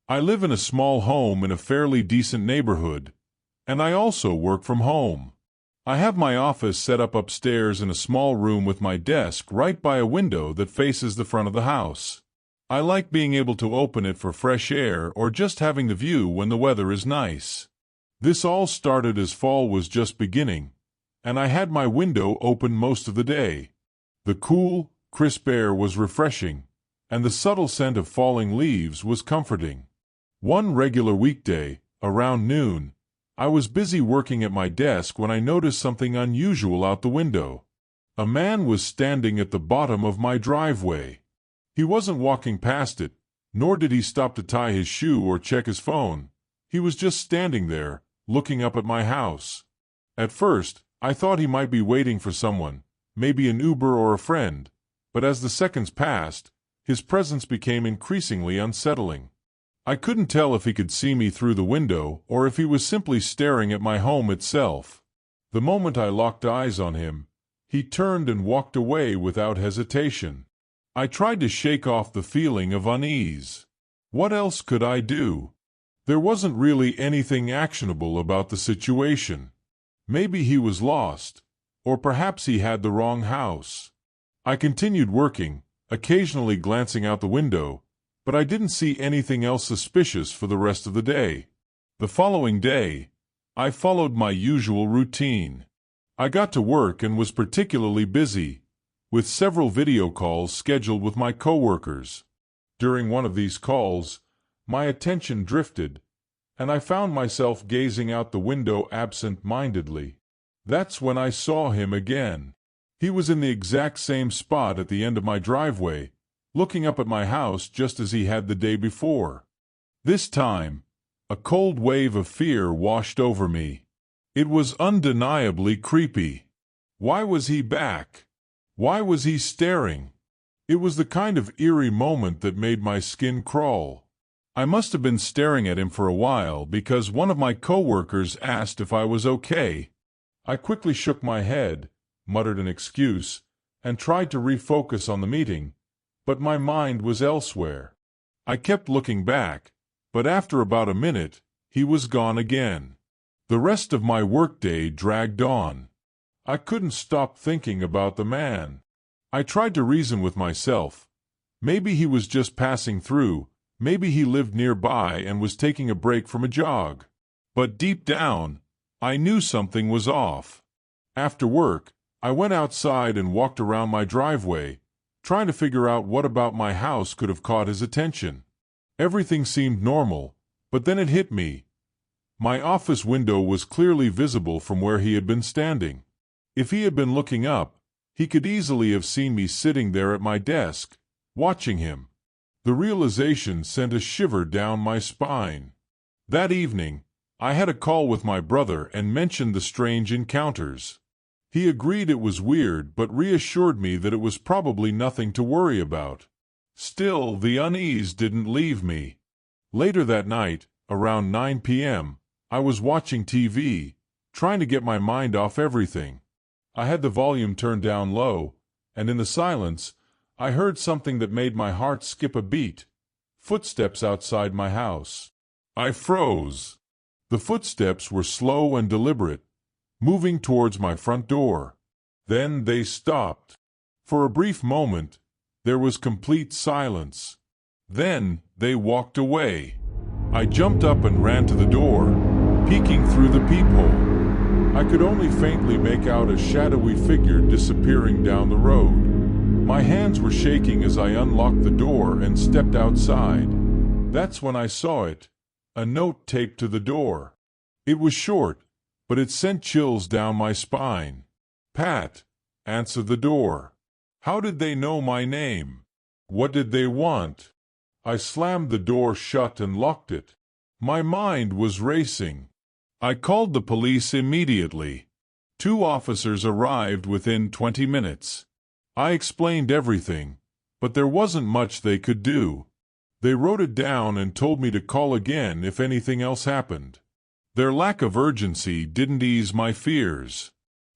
I live in a small home in a fairly decent neighborhood, and I also work from home. I have my office set up upstairs in a small room with my desk right by a window that faces the front of the house. I like being able to open it for fresh air or just having the view when the weather is nice. This all started as fall was just beginning, and I had my window open most of the day. The cool, crisp air was refreshing, and the subtle scent of falling leaves was comforting. One regular weekday, around noon, I was busy working at my desk when I noticed something unusual out the window. A man was standing at the bottom of my driveway. He wasn't walking past it, nor did he stop to tie his shoe or check his phone. He was just standing there, looking up at my house. At first, I thought he might be waiting for someone, maybe an Uber or a friend, but as the seconds passed, his presence became increasingly unsettling. I couldn't tell if he could see me through the window or if he was simply staring at my home itself. The moment I locked eyes on him, he turned and walked away without hesitation. I tried to shake off the feeling of unease. What else could I do? There wasn't really anything actionable about the situation. Maybe he was lost, or perhaps he had the wrong house. I continued working, occasionally glancing out the window, but I didn't see anything else suspicious for the rest of the day. The following day, I followed my usual routine. I got to work and was particularly busy, with several video calls scheduled with my coworkers. During one of these calls, my attention drifted, and I found myself gazing out the window absent-mindedly. That's when I saw him again. He was in the exact same spot at the end of my driveway, looking up at my house just as he had the day before. This time, a cold wave of fear washed over me. It was undeniably creepy. Why was he back? Why was he staring? It was the kind of eerie moment that made my skin crawl. I must have been staring at him for a while because one of my coworkers asked if I was okay. I quickly shook my head, muttered an excuse, and tried to refocus on the meeting, but my mind was elsewhere. I kept looking back, but after about a minute, he was gone again. The rest of my workday dragged on. I couldn't stop thinking about the man. I tried to reason with myself. Maybe he was just passing through, maybe he lived nearby and was taking a break from a jog. But deep down, I knew something was off. After work, I went outside and walked around my driveway, trying to figure out what about my house could have caught his attention. Everything seemed normal, but then it hit me. My office window was clearly visible from where he had been standing. If he had been looking up, he could easily have seen me sitting there at my desk, watching him. The realization sent a shiver down my spine. That evening, I had a call with my brother and mentioned the strange encounters. He agreed it was weird but reassured me that it was probably nothing to worry about. Still, the unease didn't leave me. Later that night, around 9 p.m., I was watching TV, trying to get my mind off everything. I had the volume turned down low, and in the silence, I heard something that made my heart skip a beat. Footsteps outside my house. I froze. The footsteps were slow and deliberate, moving towards my front door. Then they stopped. For a brief moment, there was complete silence. Then they walked away. I jumped up and ran to the door, peeking through the peephole. I could only faintly make out a shadowy figure disappearing down the road. My hands were shaking as I unlocked the door and stepped outside. That's when I saw it, a note taped to the door. It was short, but it sent chills down my spine. "Pat," answered the door. How did they know my name? What did they want? I slammed the door shut and locked it. My mind was racing. I called the police immediately. 2 officers arrived within 20 minutes. I explained everything, but there wasn't much they could do. They wrote it down and told me to call again if anything else happened. Their lack of urgency didn't ease my fears.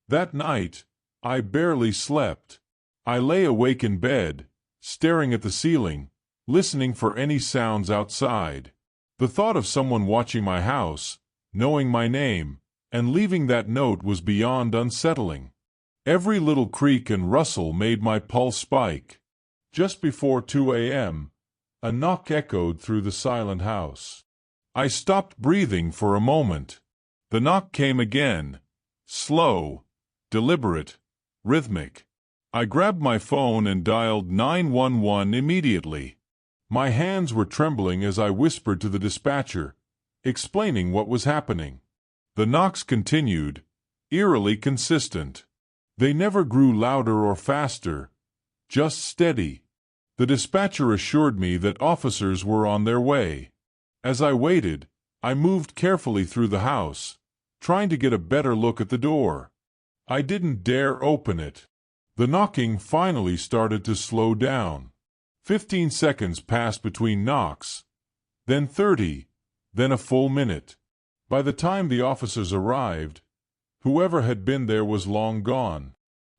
That night, I barely slept. I lay awake in bed, staring at the ceiling, listening for any sounds outside. The thought of someone watching my house, knowing my name, and leaving that note was beyond unsettling. Every little creak and rustle made my pulse spike. Just before 2 a.m., a knock echoed through the silent house. I stopped breathing for a moment. The knock came again, slow, deliberate, rhythmic. I grabbed my phone and dialed 911 immediately. My hands were trembling as I whispered to the dispatcher, explaining what was happening. The knocks continued, eerily consistent. They never grew louder or faster, just steady. The dispatcher assured me that officers were on their way. As I waited, I moved carefully through the house, trying to get a better look at the door. I didn't dare open it. The knocking finally started to slow down. 15 seconds passed between knocks, then 30, then a full minute. By the time the officers arrived, whoever had been there was long gone.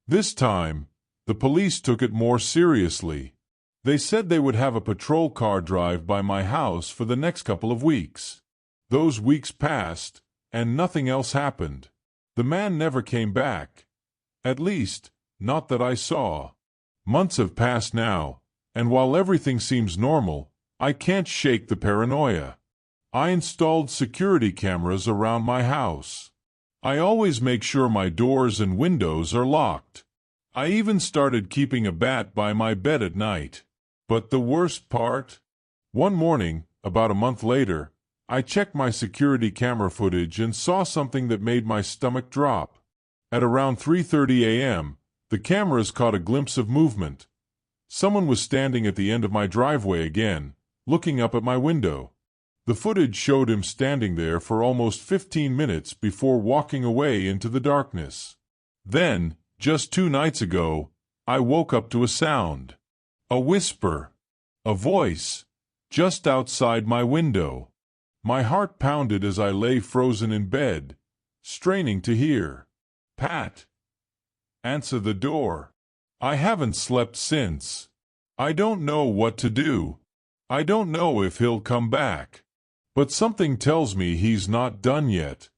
This time, the police took it more seriously. They said they would have a patrol car drive by my house for the next couple of weeks. Those weeks passed, and nothing else happened. The man never came back. At least, not that I saw. Months have passed now, and while everything seems normal, I can't shake the paranoia. I installed security cameras around my house. I always make sure my doors and windows are locked. I even started keeping a bat by my bed at night. But the worst part? One morning, about a month later, I checked my security camera footage and saw something that made my stomach drop. At around 3:30 a.m., the cameras caught a glimpse of movement. Someone was standing at the end of my driveway again, looking up at my window. The footage showed him standing there for almost 15 minutes before walking away into the darkness. Then, just 2 nights ago, I woke up to a sound. A whisper. A voice. Just outside my window. My heart pounded as I lay frozen in bed, straining to hear. "Pat, answer the door." I haven't slept since. I don't know what to do. I don't know if he'll come back. But something tells me he's not done yet.